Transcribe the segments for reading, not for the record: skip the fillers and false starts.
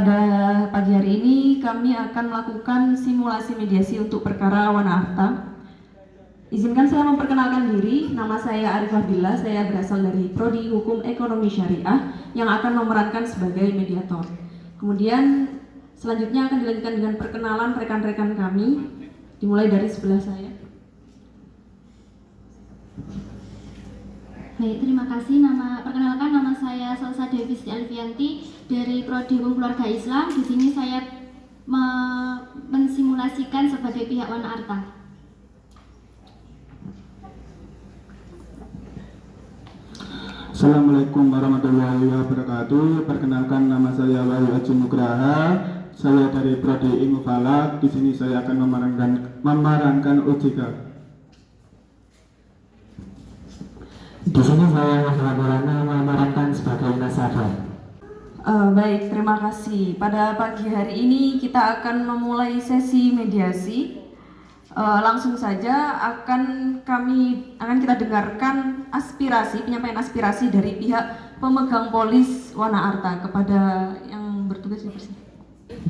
Pada pagi hari ini kami akan melakukan simulasi mediasi untuk perkara Wana Arta. Izinkan saya memperkenalkan diri, nama saya Arifah Billah, saya berasal dari Prodi Hukum Ekonomi Syariah yang akan memerankan sebagai mediator. Kemudian selanjutnya akan dilanjutkan dengan perkenalan rekan-rekan kami, dimulai dari sebelah saya. Baik, terima kasih. Perkenalkan, nama saya Salsa Dewi Alfianti dari Prodi Hukum Keluarga Islam. Di sini saya mensimulasikan sebagai pihak Wana Arta. Assalamualaikum warahmatullahi wabarakatuh. Perkenalkan, nama saya Wahyu Haji Nugraha. Saya dari Prodi Ilmu Falak. Di sini saya akan memerankan OJK. Di sini saya Muhammad Maulana memerankan sebagai nasabah. Baik, terima kasih. Pada pagi hari ini kita akan memulai sesi mediasi. Langsung saja akan kita dengarkan penyampaian aspirasi dari pihak pemegang polis Wana Arta kepada yang bertugas di sini.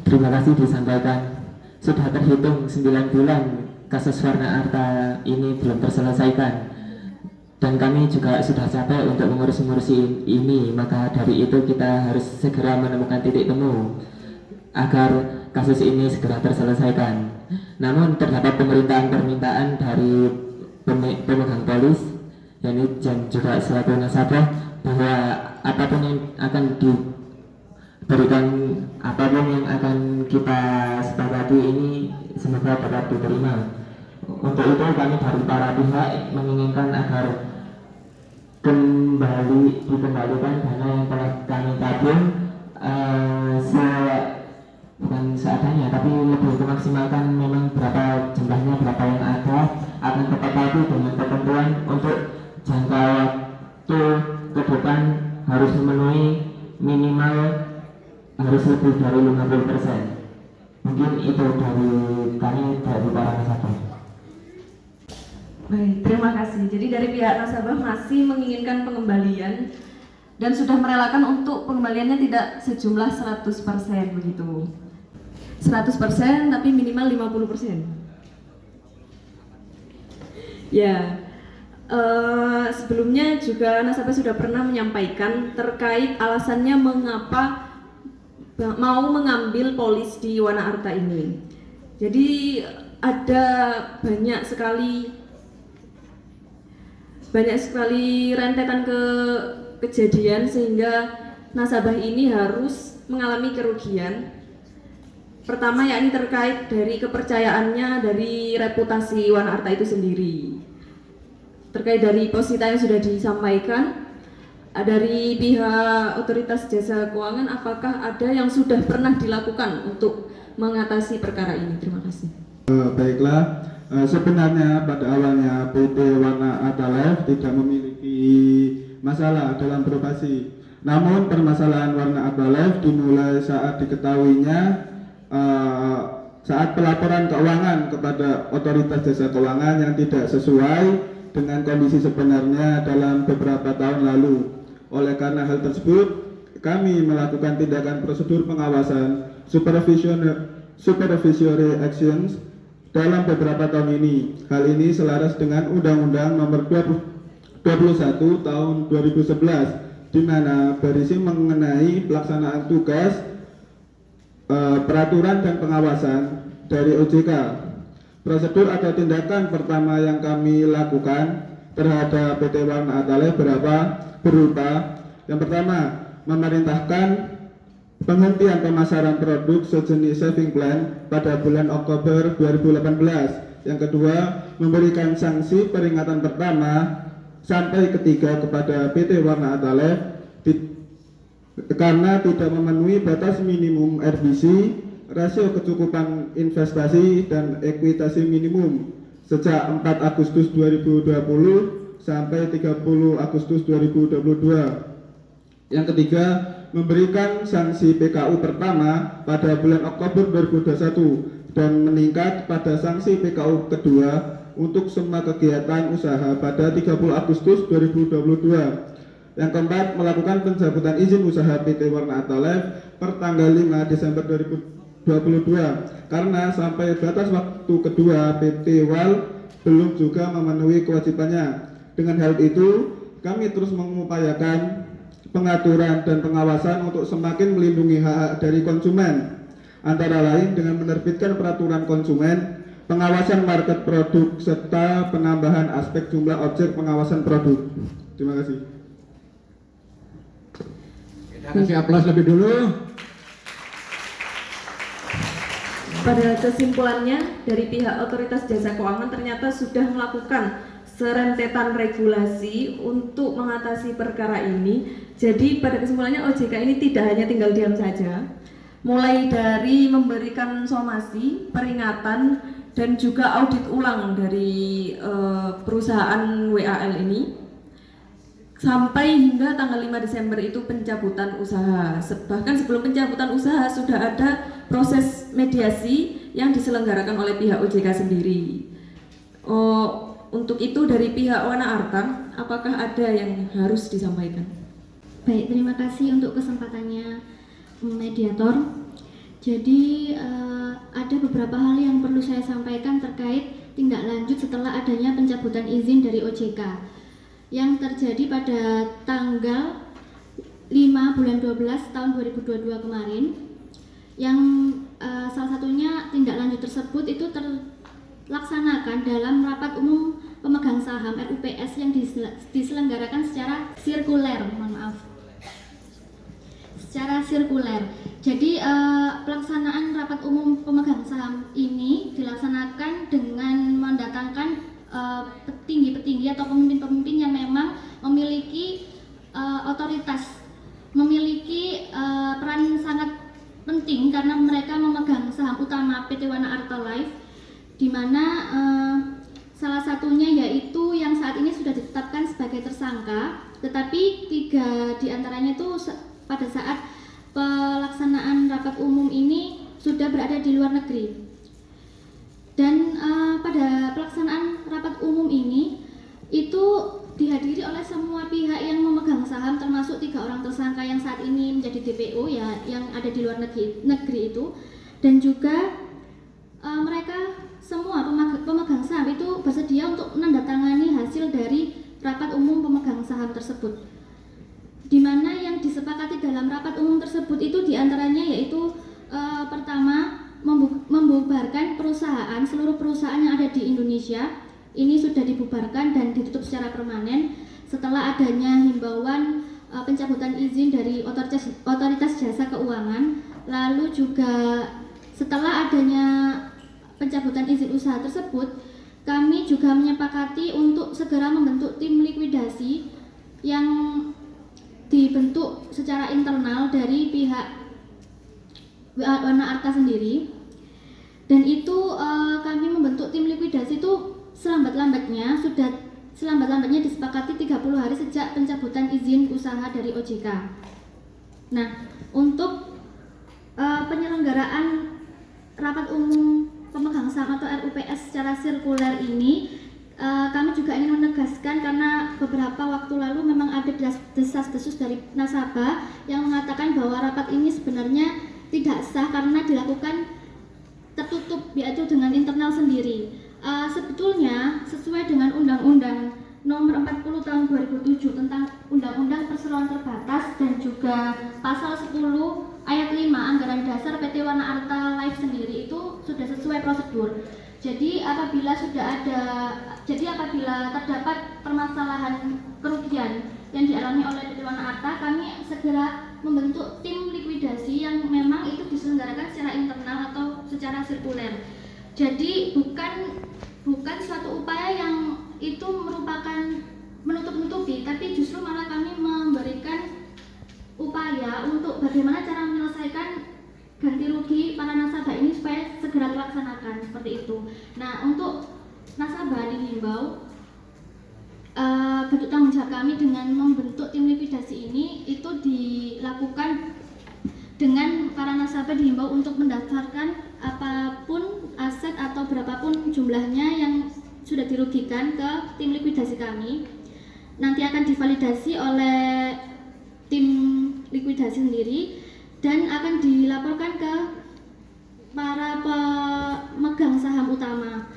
Terima kasih disampaikan. Sudah terhitung 9 bulan kasus Wana Arta ini belum terselesaikan. Dan kami juga sudah capek untuk mengurus-ngurusi ini, maka dari itu kita harus segera menemukan titik temu agar kasus ini segera terselesaikan. Namun terdapat permintaan dari pemegang polis, yakni dan juga selaku nasabah, bahwa apapun yang akan diberikan, apapun yang akan kita sepakati ini semoga dapat diterima. Untuk itu kami dari para pihak menginginkan agar dikembalikan dana yang telah kami tabung, bukan seadanya, tapi lebih memaksimalkan memang berapa jumlahnya, berapa yang ada, akan tetapi dengan ketentuan untuk jangka waktu ke depan harus memenuhi minimal harus lebih dari 50%. Mungkin itu dari kami, dari para nasabah. Baik, terima kasih. Jadi dari pihak nasabah masih menginginkan pengembalian dan sudah merelakan untuk pengembaliannya tidak sejumlah 100% begitu. 100% tapi minimal 50%. Ya, sebelumnya juga nasabah sudah pernah menyampaikan terkait alasannya mengapa mau mengambil polis di Wana Arta ini. Jadi ada banyak sekali rentetan kejadian sehingga nasabah ini harus mengalami kerugian. Pertama yakni terkait dari kepercayaannya dari reputasi Wana Arta itu sendiri. Terkait dari posita yang sudah disampaikan dari pihak otoritas jasa keuangan, apakah ada yang sudah pernah dilakukan untuk mengatasi perkara ini? Terima kasih. Baiklah. Sebenarnya pada awalnya PT Wana Arta Life tidak memiliki masalah dalam beroperasi. Namun permasalahan Wana Arta Life dimulai saat diketahuinya saat pelaporan keuangan kepada otoritas jasa keuangan yang tidak sesuai dengan kondisi sebenarnya dalam beberapa tahun lalu. Oleh karena hal tersebut, kami melakukan tindakan prosedur pengawasan supervisory actions dalam beberapa tahun ini. Hal ini selaras dengan Undang-Undang Nomor 21 Tahun 2011, di mana berisi mengenai pelaksanaan tugas, peraturan dan pengawasan dari OJK. Prosedur atau tindakan pertama yang kami lakukan terhadap PT Wana Arta Life berupa yang pertama, memerintahkan penghentian pemasaran produk sejenis saving plan pada bulan Oktober 2018. Yang kedua, memberikan sanksi peringatan pertama sampai ketiga kepada PT Wana Arta Life karena tidak memenuhi batas minimum RBC, rasio kecukupan investasi dan ekuitasi minimum sejak 4 Agustus 2020 sampai 30 Agustus 2022. Yang ketiga, memberikan sanksi PKU pertama pada bulan Oktober 2021 dan meningkat pada sanksi PKU kedua untuk semua kegiatan usaha pada 30 Agustus 2022. Yang keempat, melakukan pencabutan izin usaha PT Warna Arta Life per tanggal 5 Desember 2022 karena sampai batas waktu kedua PT WAL belum juga memenuhi kewajibannya. Dengan hal itu, kami terus mengupayakan pengaturan dan pengawasan untuk semakin melindungi hak-hak dari konsumen, antara lain dengan menerbitkan peraturan konsumen, pengawasan market produk, serta penambahan aspek jumlah objek pengawasan produk. Terima kasih. Kita kasih aplaus lebih dulu. Pada kesimpulannya, dari pihak Otoritas Jasa Keuangan ternyata sudah melakukan serentetan regulasi untuk mengatasi perkara ini. Jadi pada kesimpulannya OJK ini tidak hanya tinggal diam saja, mulai dari memberikan somasi, peringatan, dan juga audit ulang dari perusahaan WAL ini, sampai hingga tanggal 5 Desember itu pencabutan usaha. Bahkan sebelum pencabutan usaha sudah ada proses mediasi yang diselenggarakan oleh pihak OJK sendiri. Untuk itu dari pihak Warna Arta, apakah ada yang harus disampaikan? Baik, terima kasih untuk kesempatannya mediator. Jadi ada beberapa hal yang perlu saya sampaikan terkait tindak lanjut setelah adanya pencabutan izin dari OJK yang terjadi pada tanggal 5 bulan 12 tahun 2022 kemarin, yang salah satunya tindak lanjut tersebut itu terlaksanakan dalam rapat umum pemegang saham RUPS yang diselenggarakan secara sirkuler, secara sirkuler. Jadi pelaksanaan rapat umum pemegang saham ini dilaksanakan dengan mendatangkan petinggi-petinggi atau pemimpin-pemimpin yang memang memiliki otoritas, memiliki peran sangat penting karena mereka memegang saham utama PT Warna Arta Life, di mana salah satunya yaitu yang saat ini sudah ditetapkan sebagai tersangka, tetapi 3 diantaranya itu pada saat pelaksanaan rapat umum ini sudah berada di luar negeri. Dan pada pelaksanaan rapat umum ini itu dihadiri oleh semua pihak yang memegang saham, termasuk 3 orang tersangka yang saat ini menjadi DPO ya, yang ada di luar negeri itu, dan juga mereka semua pemegang saham itu bersedia untuk menandatangani hasil dari rapat umum pemegang saham tersebut, di mana yang disepakati dalam rapat umum tersebut itu diantaranya yaitu pertama, membubarkan perusahaan, seluruh perusahaan yang ada di Indonesia ini sudah dibubarkan dan ditutup secara permanen setelah adanya himbauan pencabutan izin dari Otoritas Jasa Keuangan. Lalu juga setelah adanya pencabutan izin usaha tersebut, kami juga menyepakati untuk segera membentuk tim likuidasi yang dibentuk secara internal dari pihak Warna Arta sendiri, dan itu kami membentuk tim likuidasi itu selambat-lambatnya disepakati 30 hari sejak pencabutan izin usaha dari OJK. Nah, untuk penyelenggaraan rapat umum pemegang saham atau RUPS secara sirkuler ini, kami juga ingin menegaskan karena beberapa waktu lalu memang ada desas-desus dari nasabah yang mengatakan bahwa rapat ini sebenarnya tidak sah karena dilakukan tertutup, yaitu dengan internal sendiri. Sebetulnya sesuai dengan Undang-Undang Nomor 40 Tahun 2007 tentang Undang-Undang Perseroan Terbatas dan juga Pasal 10 Ayat 5 Anggaran Dasar PT Warna Arta Life sendiri itu sudah sesuai prosedur. Jadi apabila terdapat permasalahan kerugian yang dialami oleh PT Warna Arta, kami segera membentuk tim likuidasi yang memang itu diselenggarakan secara internal atau secara sirkuler. Jadi bukan suatu upaya yang itu merupakan menutup-nutupi, tapi justru malah kami memberikan upaya untuk bagaimana cara menyelesaikan ganti rugi para nasabah ini supaya segera terlaksanakan seperti itu. Nah, untuk nasabah dihimbau bentuk tanggung jawab kami dengan membentuk tim likuidasi ini itu dilakukan dengan para nasabah dihimbau untuk mendaftarkan apapun aset atau berapapun jumlahnya yang sudah dirugikan ke tim likuidasi kami. Nanti akan divalidasi oleh dilikuidasi sendiri dan akan dilaporkan ke para pemegang saham utama.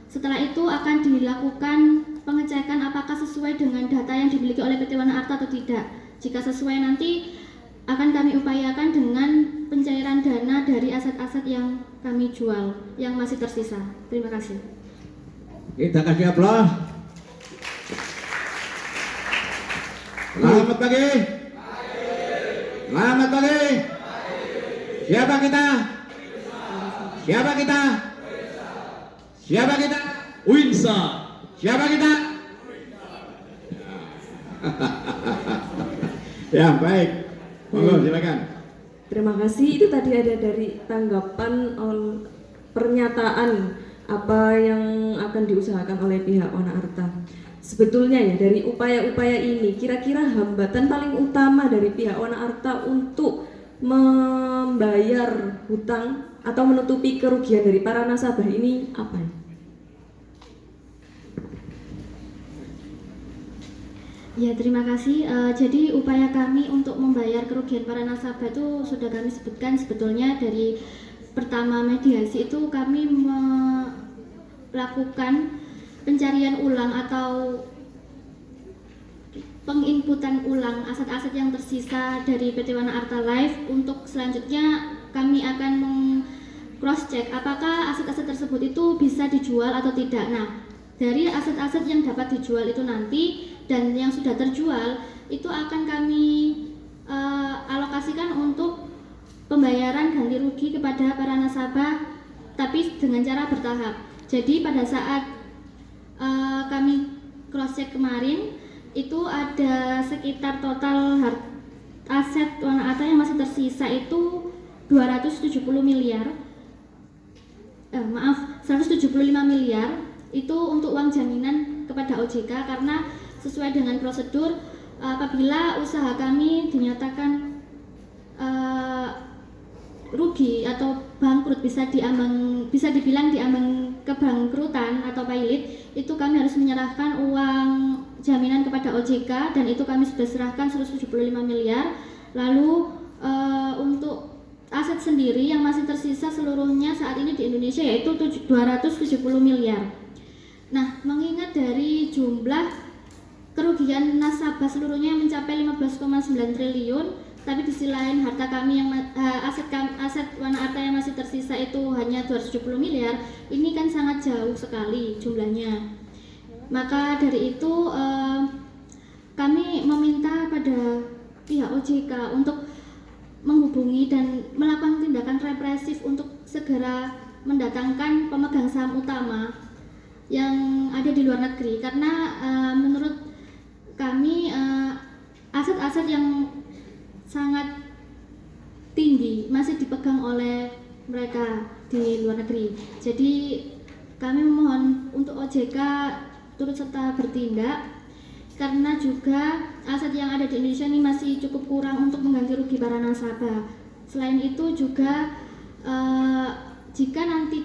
Setelah itu akan dilakukan pengecekan apakah sesuai dengan data yang dimiliki oleh PT Wana Arta atau tidak. Jika sesuai nanti akan kami upayakan dengan pencairan dana dari aset-aset yang kami jual yang masih tersisa. Terima kasih. Kita kasih aplaus. Selamat pagi. Selamat pagi. Siapa kita? Siapa kita? Siapa kita? Winsa. Siapa kita? Ya, baik. Monggo silakan. Terima kasih. Itu tadi ada dari tanggapan pernyataan apa yang akan diusahakan oleh pihak Wana Arta. Sebetulnya ya dari upaya-upaya ini kira-kira hambatan paling utama dari pihak Wana Arta untuk membayar hutang atau menutupi kerugian dari para nasabah ini apa? Ya, terima kasih. Jadi upaya kami untuk membayar kerugian para nasabah itu sudah kami sebutkan. Sebetulnya dari pertama mediasi itu kami melakukan pencarian ulang atau penginputan ulang aset-aset yang tersisa dari PT Wana Arta Life. Untuk selanjutnya kami akan cross check apakah aset-aset tersebut itu bisa dijual atau tidak. Nah, dari aset-aset yang dapat dijual itu nanti dan yang sudah terjual itu akan kami alokasikan untuk pembayaran ganti rugi kepada para nasabah, tapi dengan cara bertahap. Jadi pada saat kami cross check kemarin itu ada sekitar total aset Wana Arta yang masih tersisa itu 175 miliar itu untuk uang jaminan kepada OJK, karena sesuai dengan prosedur apabila usaha kami dinyatakan rugi atau bangkrut, bisa dibilang diambang kebangkrutan atau pailit, itu kami harus menyerahkan uang jaminan kepada OJK dan itu kami sudah serahkan 175 miliar. Lalu untuk aset sendiri yang masih tersisa seluruhnya saat ini di Indonesia yaitu 270 miliar. Nah, mengingat dari jumlah kerugian nasabah seluruhnya yang mencapai 15,9 triliun, tapi di sisi lain harta kami yang aset Wana Arta yang masih tersisa itu hanya 270 miliar, ini kan sangat jauh sekali jumlahnya. Maka dari itu kami meminta pada pihak OJK untuk menghubungi dan melakukan tindakan represif untuk segera mendatangkan pemegang saham utama yang ada di luar negeri, karena menurut kami aset-aset yang sangat tinggi masih dipegang oleh mereka di luar negeri. Jadi kami memohon untuk OJK turut serta bertindak, karena juga aset yang ada di Indonesia ini masih cukup kurang untuk mengganti rugi para nasabah. Selain itu juga jika nanti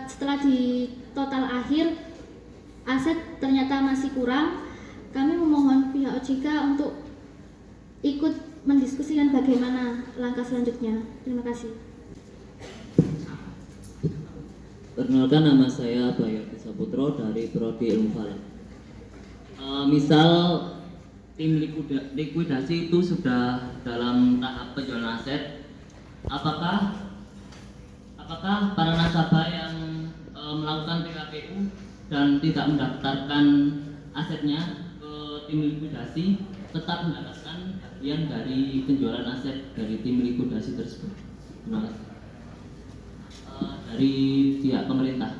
setelah di total akhir aset ternyata masih kurang, kami memohon pihak OJK untuk ikut mendiskusikan bagaimana langkah selanjutnya. Terima kasih. Perkenalkan, nama saya Bayu Saputro dari Prodi Ilmu Falak. Misal tim likuidasi itu sudah dalam tahap penjualan aset, apakah para nasabah yang melakukan PKPU dan tidak mendaftarkan asetnya ke tim likuidasi tetap mendapatkan bagian dari penjualan aset dari tim likuidasi tersebut? Terima kasih. Dari pihak pemerintah.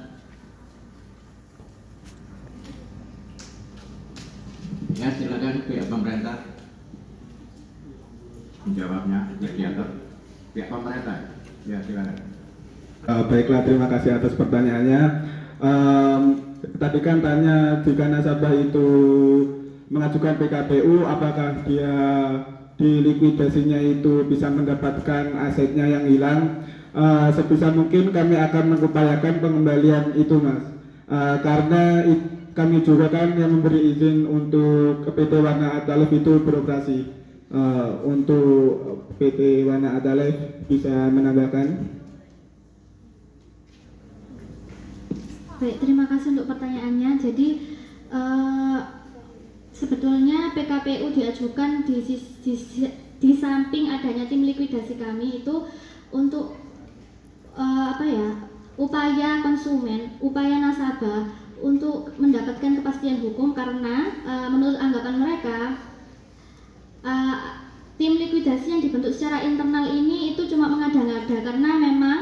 Ya, silakan pihak pemerintah menjawabnya. Mediator pihak pemerintah. Ya, silakan. Baiklah, terima kasih atas pertanyaannya. Tadi kan tanya jika nasabah itu mengajukan PKPU, apakah dia di likuidasinya itu bisa mendapatkan asetnya yang hilang. Sebisa mungkin kami akan mengupayakan pengembalian itu, Mas. Karena kami juga kan yang memberi izin untuk PT Wana Arta Life itu beroperasi. Untuk PT Wana Arta Life bisa menambahkan? Baik, terima kasih untuk pertanyaannya. Jadi sebetulnya PKPU diajukan di samping adanya tim likuidasi kami itu untuk upaya konsumen, upaya nasabah untuk mendapatkan kepastian hukum, karena menurut anggapan mereka tim likuidasi yang dibentuk secara internal ini itu cuma mengada-ngada, karena memang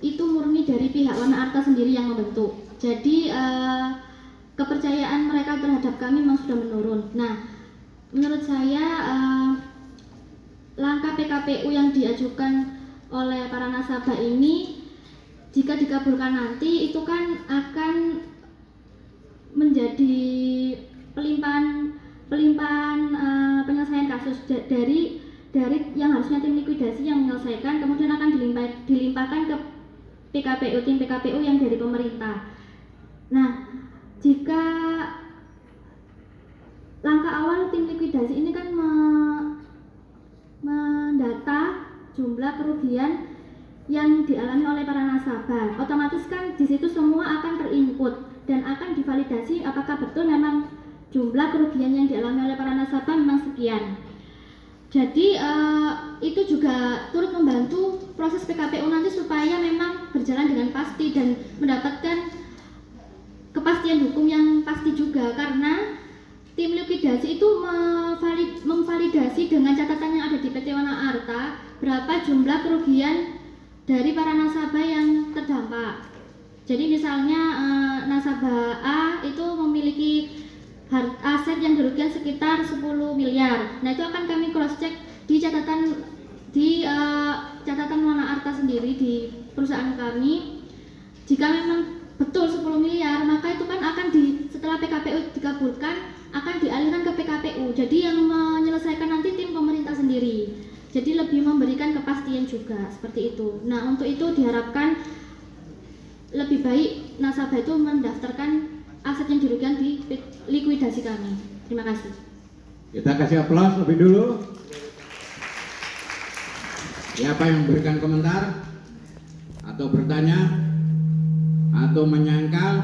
itu murni dari pihak Wana Arta sendiri yang membentuk. Jadi kepercayaan mereka terhadap kami memang sudah menurun. Nah, menurut saya langkah PKPU yang diajukan oleh para nasabah ini jika dikabulkan nanti itu kan akan menjadi pelimpahan penyelesaian kasus dari yang harusnya tim likuidasi yang menyelesaikan, kemudian akan dilimpahkan ke PKPU, tim PKPU yang dari pemerintah. Nah, jika langkah awal tim likuidasi ini kan mendata jumlah kerugian yang dialami oleh para nasabah, otomatis kan di situ semua akan terinput dan akan divalidasi apakah betul memang jumlah kerugian yang dialami oleh para nasabah memang sekian. Jadi itu juga turut membantu proses PKPU nanti supaya memang berjalan dengan pasti dan mendapatkan kepastian hukum yang pasti juga, karena tim likuidasi itu memvalidasi dengan catatan yang ada di PT Wana Arta berapa jumlah kerugian dari para nasabah yang terdampak. Jadi misalnya nasabah A itu memiliki aset yang dirugikan sekitar 10 miliar. Nah, itu akan kami cross check di catatan Wana Arta sendiri di perusahaan kami. Jika memang betul 10 miliar, maka itu kan akan setelah PKPU dikabulkan akan dialihkan ke PKPU. Jadi yang menyelesaikan nanti tim pemerintah sendiri. Jadi lebih memberikan kepastian juga seperti itu. Nah, untuk itu diharapkan lebih baik nasabah itu mendaftarkan aset yang dirugikan di likuidasi kami. Terima kasih. Kita kasih aplaus lebih dulu. Siapa yang memberikan komentar atau bertanya atau menyangkal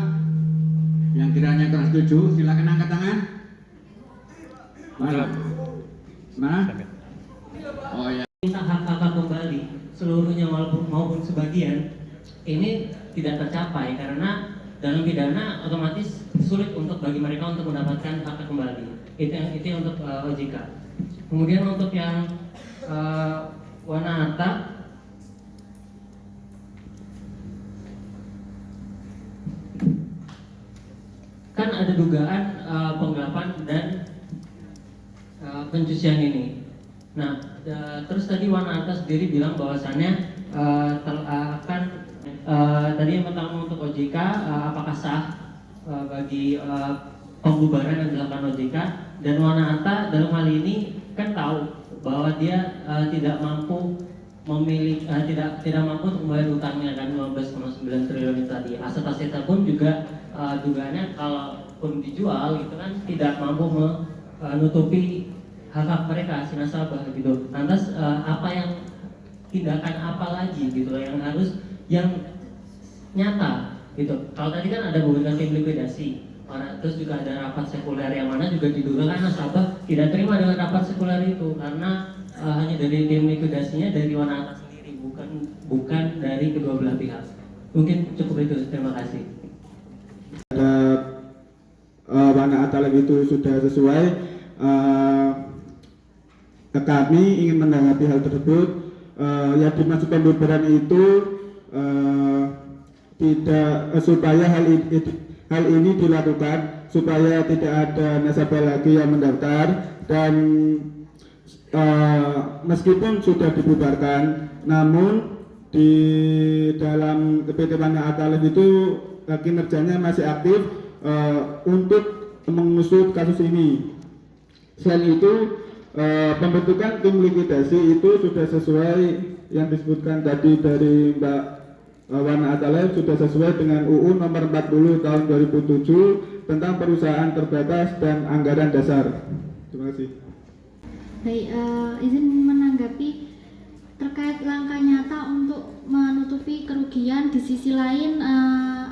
yang kiranya kurang setuju, silakan angkat tangan. Mana? Oh ya. Minta hak kembali seluruhnya maupun sebagian ini tidak tercapai karena dalam pidana otomatis sulit untuk bagi mereka untuk mendapatkan hak kembali. Itu untuk OJK. Kemudian untuk yang Wana Arta, kan ada dugaan penggelapan dan pencucian ini. Nah, terus tadi Wana Arta sendiri bilang bahwasannya akan tadi yang pertama untuk OJK apakah sah bagi pembubaran yang dilakukan OJK, dan Wana Arta dalam hal ini kan tahu bahwa dia tidak mampu tidak mampu untuk membayar utangnya kan 15,9 triliun itu tadi. Aset-asetnya pun juga dugaannya kalaupun dijual itu kan tidak mampu menutupi hak mereka si nasabah gitu. Lantas apa yang tindakan apa lagi gitu yang harus yang nyata gitu. Kalau tadi kan ada beberapa tim likuidasi, terus juga ada rapat sekuler yang mana juga diduga kan nasabah tidak terima dengan rapat sekuler itu karena hanya dari tim likuidasinya dari Wana Arta sendiri, bukan dari kedua belah pihak. Mungkin cukup itu. Terima kasih. Wana Arta Life itu sudah sesuai. Kami ingin menanggapi hal tersebut. Yang dimaksud pembubaran itu tidak supaya hal ini dilakukan supaya tidak ada nasabah lagi yang mendaftar, dan meskipun sudah dibubarkan, namun di dalam PT Wana Arta Life itu kinerjanya masih aktif untuk mengusut kasus ini. Selain itu, pembentukan tim likuidasi itu sudah sesuai yang disebutkan tadi dari Mbak Wana Arta Life, sudah sesuai dengan UU nomor 40 tahun 2007 tentang perusahaan terbatas dan anggaran dasar. Terima kasih. Baik, izin menanggapi terkait langkah nyata untuk menutupi kerugian. Di sisi lain,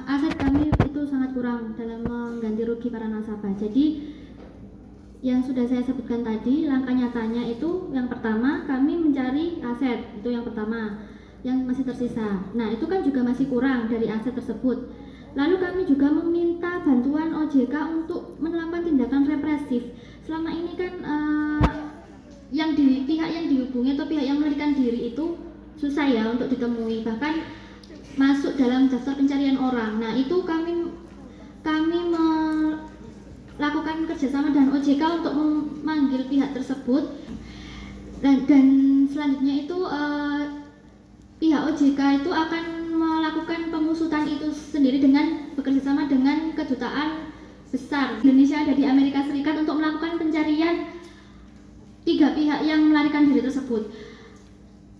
aset kami itu sangat kurang dalam mengganti rugi para nasabah. Jadi yang sudah saya sebutkan tadi, langkah nyatanya itu yang pertama kami mencari aset, itu yang pertama yang masih tersisa. Nah, itu kan juga masih kurang dari aset tersebut. Lalu kami juga meminta bantuan OJK untuk melakukan tindakan represif. Selama ini kan pihak yang dihubungi atau pihak yang melarikan diri itu susah ya untuk ditemui, bahkan masuk dalam daftar pencarian orang. Nah, itu kami melakukan kerjasama dengan OJK untuk memanggil pihak tersebut, dan selanjutnya itu pihak OJK itu akan melakukan pengusutan itu sendiri dengan bekerjasama dengan kedutaan besar Indonesia ada di Amerika Serikat untuk melakukan pencarian 3 pihak yang melarikan diri tersebut.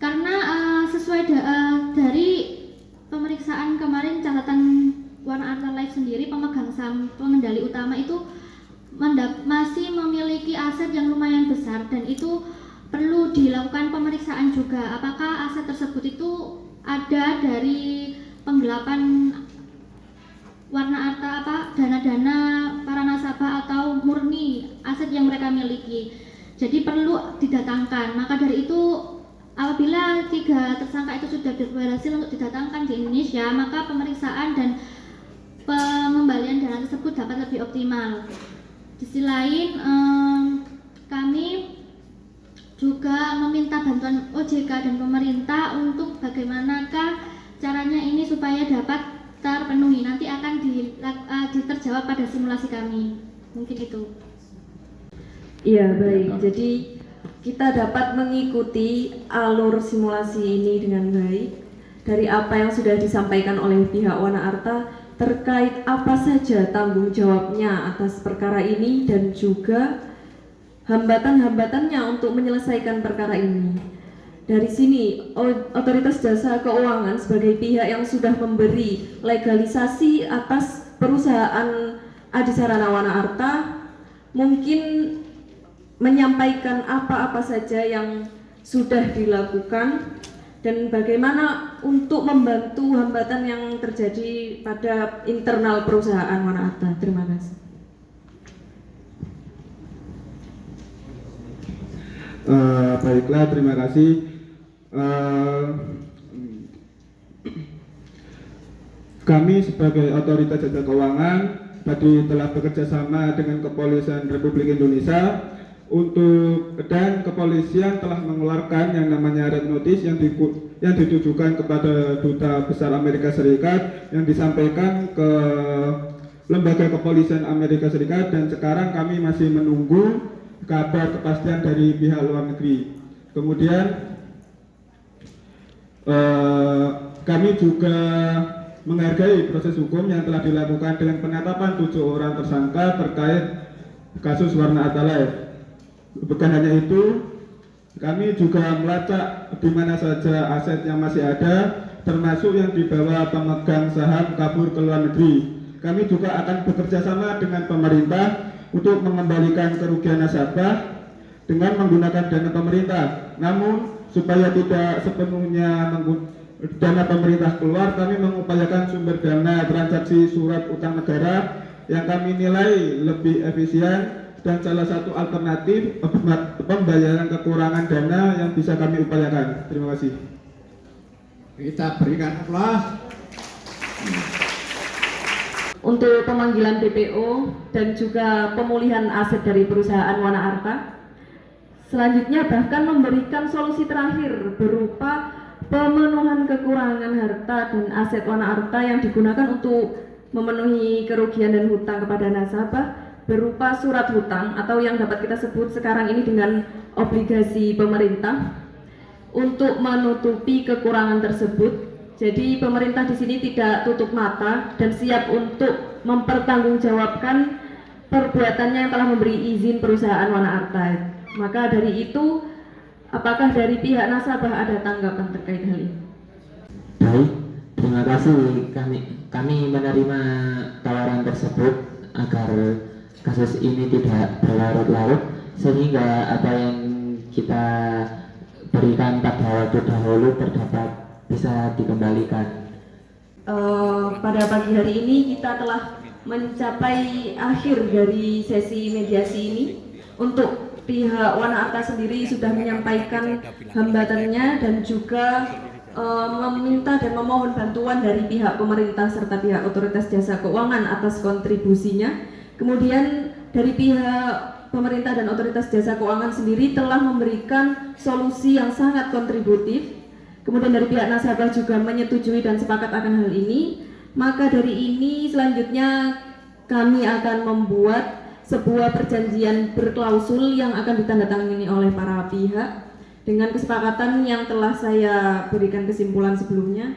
Karena sesuai dari pemeriksaan kemarin, catatan Warna Arta Life sendiri, pemegang saham pengendali utama itu masih memiliki aset yang lumayan besar, dan itu perlu dilakukan pemeriksaan juga apakah aset tersebut itu ada dari penggelapan Warna Arta, dana-dana para nasabah, atau murni aset yang mereka miliki. Jadi perlu didatangkan. Maka dari itu, apabila 3 tersangka itu sudah berhasil untuk didatangkan di Indonesia, maka pemeriksaan dan pengembalian dana tersebut dapat lebih optimal. Di sisi lain, kami juga meminta bantuan OJK dan pemerintah untuk bagaimanakah caranya ini supaya dapat terpenuhi. Nanti akan terjawab pada simulasi kami. Mungkin itu. Iya, baik. Jadi kita dapat mengikuti alur simulasi ini dengan baik dari apa yang sudah disampaikan oleh pihak Warna Arta terkait apa saja tanggung jawabnya atas perkara ini dan juga hambatan-hambatannya untuk menyelesaikan perkara ini. Dari sini, Otoritas Jasa Keuangan sebagai pihak yang sudah memberi legalisasi atas perusahaan Adisarana Warna Arta mungkin menyampaikan apa-apa saja yang sudah dilakukan dan bagaimana untuk membantu hambatan yang terjadi pada internal perusahaan Warna Arta. Terima kasih. Baiklah, terima kasih. Kami sebagai Otoritas Jasa Keuangan tadi telah bekerja sama dengan Kepolisian Republik Indonesia dan kepolisian telah mengeluarkan yang namanya red notice yang ditujukan kepada Duta Besar Amerika Serikat yang disampaikan ke Lembaga Kepolisian Amerika Serikat, dan sekarang kami masih menunggu kabar kepastian dari pihak luar negeri. Kemudian kami juga menghargai proses hukum yang telah dilakukan dengan penetapan 7 orang tersangka terkait kasus Warna Arta Life. Bukan hanya itu, kami juga melacak di mana saja aset yang masih ada, termasuk yang dibawa pemegang saham kabur ke luar negeri. Kami juga akan bekerja sama dengan pemerintah untuk mengembalikan kerugian nasabah dengan menggunakan dana pemerintah. Namun supaya tidak sepenuhnya dana pemerintah keluar, kami mengupayakan sumber dana transaksi surat utang negara yang kami nilai lebih efisien dan salah satu alternatif pembayaran kekurangan dana yang bisa kami upayakan. Terima kasih. Kita berikan aplaus. Untuk pemanggilan DPO dan juga pemulihan aset dari perusahaan Warna Arta, selanjutnya bahkan memberikan solusi terakhir berupa pemenuhan kekurangan harta dan aset Warna Arta yang digunakan untuk memenuhi kerugian dan hutang kepada nasabah berupa surat hutang atau yang dapat kita sebut sekarang ini dengan obligasi pemerintah untuk menutupi kekurangan tersebut. Jadi pemerintah di sini tidak tutup mata dan siap untuk mempertanggungjawabkan perbuatannya yang telah memberi izin perusahaan Warna Arta. Maka dari itu, apakah dari pihak nasabah ada tanggapan terkait hal ini? Baik, terima kasih. Kami menerima tawaran tersebut agar kasus ini tidak berlarut-larut, sehingga apa yang kita berikan pada waktu dahulu terdapat bisa dikembalikan. Pada pagi hari ini kita telah mencapai akhir dari sesi mediasi ini. Untuk pihak Wana Arta sendiri sudah menyampaikan hambatannya dan juga meminta dan memohon bantuan dari pihak pemerintah serta pihak otoritas jasa keuangan atas kontribusinya. Kemudian dari pihak pemerintah dan otoritas jasa keuangan sendiri telah memberikan solusi yang sangat kontributif. Kemudian dari pihak nasabah juga menyetujui dan sepakat akan hal ini. Maka dari ini selanjutnya kami akan membuat sebuah perjanjian berklausul yang akan ditandatangani oleh para pihak dengan kesepakatan yang telah saya berikan kesimpulan sebelumnya.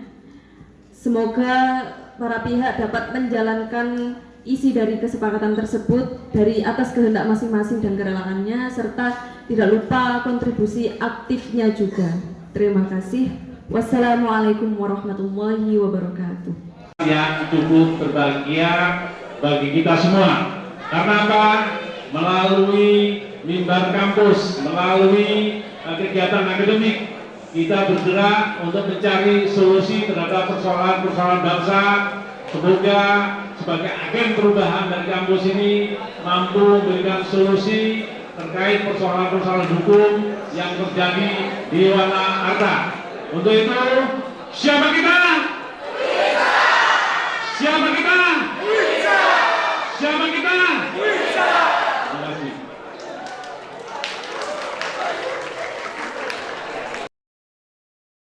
Semoga para pihak dapat menjalankan isi dari kesepakatan tersebut dari atas kehendak masing-masing dan kerelaannya, serta tidak lupa kontribusi aktifnya juga. Terima kasih. Wassalamualaikum warahmatullahi wabarakatuh. Yang cukup berbahagia bagi kita semua. Karena apa? Melalui mimbar kampus, melalui kegiatan akademik, kita bergerak untuk mencari solusi terhadap persoalan-persoalan bangsa. Semoga sebagai agen perubahan dari kampus ini mampu memberikan solusi terkait persoalan-persoalan hukum yang terjadi di Wana Arta. Untuk itu, siapa kita? Siapa kita? Siapa kita?